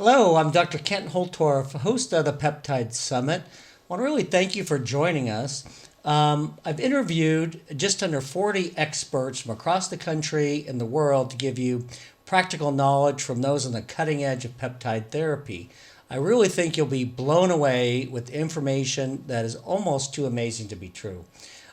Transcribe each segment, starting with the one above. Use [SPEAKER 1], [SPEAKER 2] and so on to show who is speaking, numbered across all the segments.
[SPEAKER 1] Hello, I'm Dr. Kent Holtorf, host of the Peptide Summit. I want to really thank you for joining us. I've interviewed just under 40 experts from across the country and the world to give you practical knowledge from those on the cutting edge of peptide therapy. I really think you'll be blown away with information that is almost too amazing to be true.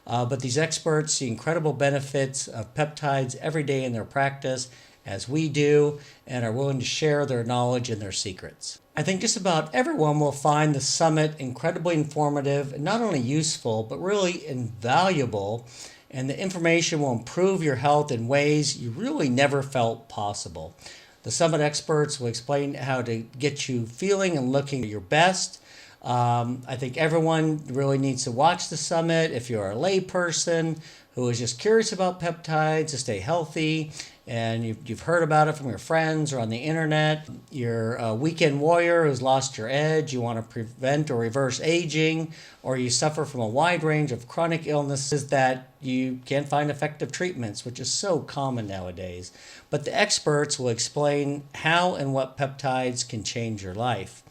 [SPEAKER 1] But these experts see incredible benefits of peptides every day in their practice, as we do, and are willing to share their knowledge and their secrets. I think just about everyone will find the summit incredibly informative and not only useful, but really invaluable, and the information will improve your health in ways you really never felt possible. The summit experts will explain how to get you feeling and looking your best. I think everyone really needs to watch the summit. If you're a layperson who is just curious about peptides to stay healthy, and you've heard about it from your friends or on the internet, you're a weekend warrior who's lost your edge, you want to prevent or reverse aging, or you suffer from a wide range of chronic illnesses that you can't find effective treatments, which is so common nowadays. But the experts will explain how and what peptides can change your life.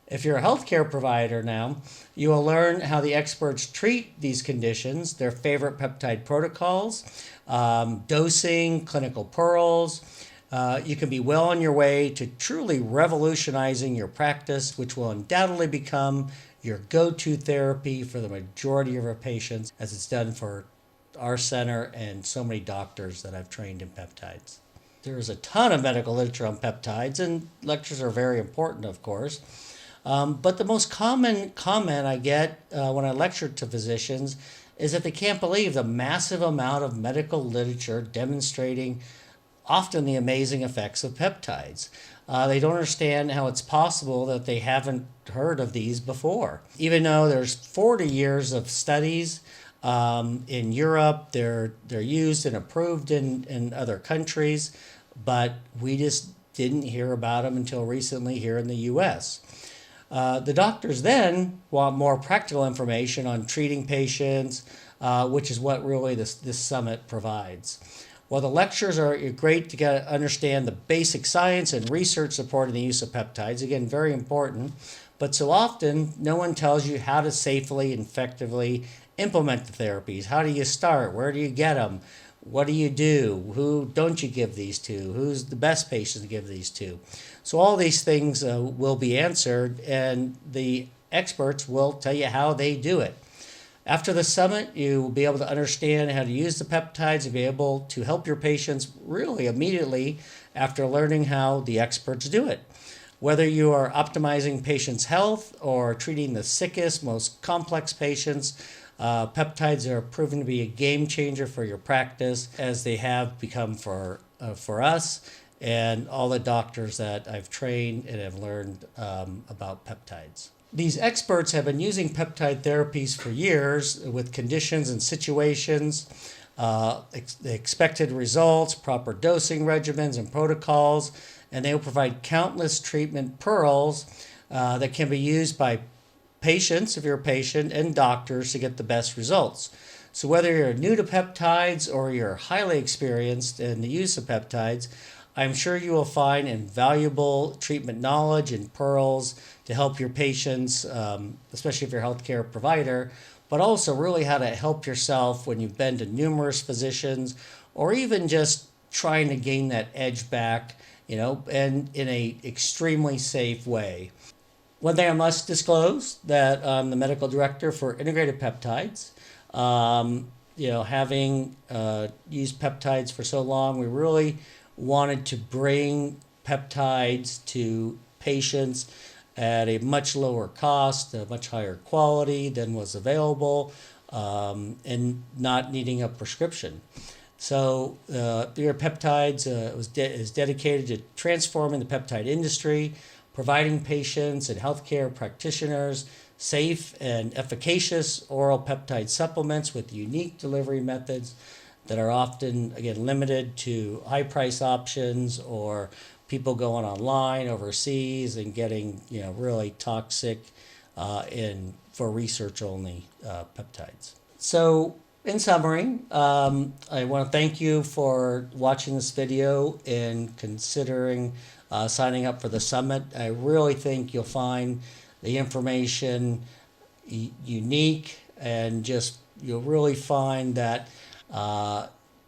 [SPEAKER 1] If you're a healthcare provider now, you will learn how the experts treat these conditions, their favorite peptide protocols, dosing, clinical pearls. You can be well on your way to truly revolutionizing your practice, which will undoubtedly become your go-to therapy for the majority of our patients, as it's done for our center and so many doctors that I've trained in peptides. There's a ton of medical literature on peptides, and lectures are very important, of course. But the most common comment I get when I lecture to physicians is that they can't believe the massive amount of medical literature demonstrating often the amazing effects of peptides. They don't understand how it's possible that they haven't heard of these before. Even though there's 40 years of studies in Europe, they're used and approved in other countries, but we just didn't hear about them until recently here in the U.S. The doctors then want more practical information on treating patients, which is what really this summit provides. While the lectures are great to get understand the basic science and research supporting the use of peptides, again, very important, but so often no one tells you how to safely and effectively implement the therapies. How do you start? Where do you get them? What do you do? Who don't you give these to? Who's the best patient to give these to? So all these things will be answered, and the experts will tell you how they do it. After the summit, you will be able to understand how to use the peptides and be able to help your patients really immediately after learning how the experts do it. Whether you are optimizing patients' health or treating the sickest, most complex patients, peptides are proven to be a game changer for your practice, as they have become for us and all the doctors that I've trained and have learned about peptides. These experts have been using peptide therapies for years with conditions and situations, expected results, proper dosing regimens and protocols, and they will provide countless treatment pearls that can be used by patients, if you're a patient, and doctors to get the best results. So whether you're new to peptides or you're highly experienced in the use of peptides, I'm sure you will find invaluable treatment knowledge and pearls to help your patients, especially if you're a healthcare provider, but also really how to help yourself when you've been to numerous physicians, or even just trying to gain that edge back, and in a extremely safe way. One thing I must disclose, that I'm the medical director for integrated peptides. Having used peptides for so long, we really wanted to bring peptides to patients at a much lower cost, a much higher quality than was available, and not needing a prescription. So Your Peptides is dedicated to transforming the peptide industry, providing patients and healthcare practitioners safe and efficacious oral peptide supplements with unique delivery methods that are often, again, limited to high price options or people going online overseas and getting really toxic for research only peptides. So in summary, I want to thank you for watching this video and considering signing up for the summit. I really think you'll find the information unique, and just you'll really find that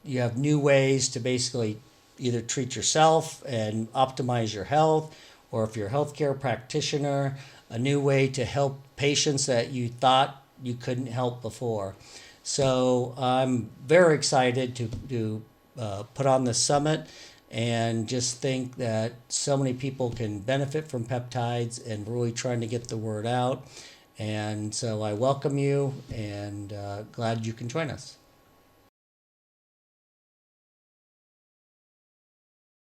[SPEAKER 1] you have new ways to basically either treat yourself and optimize your health, or if you're a healthcare practitioner, a new way to help patients that you thought you couldn't help before. So I'm very excited to put on this summit, and just think that so many people can benefit from peptides and really trying to get the word out. And so I welcome you, and glad you can join us.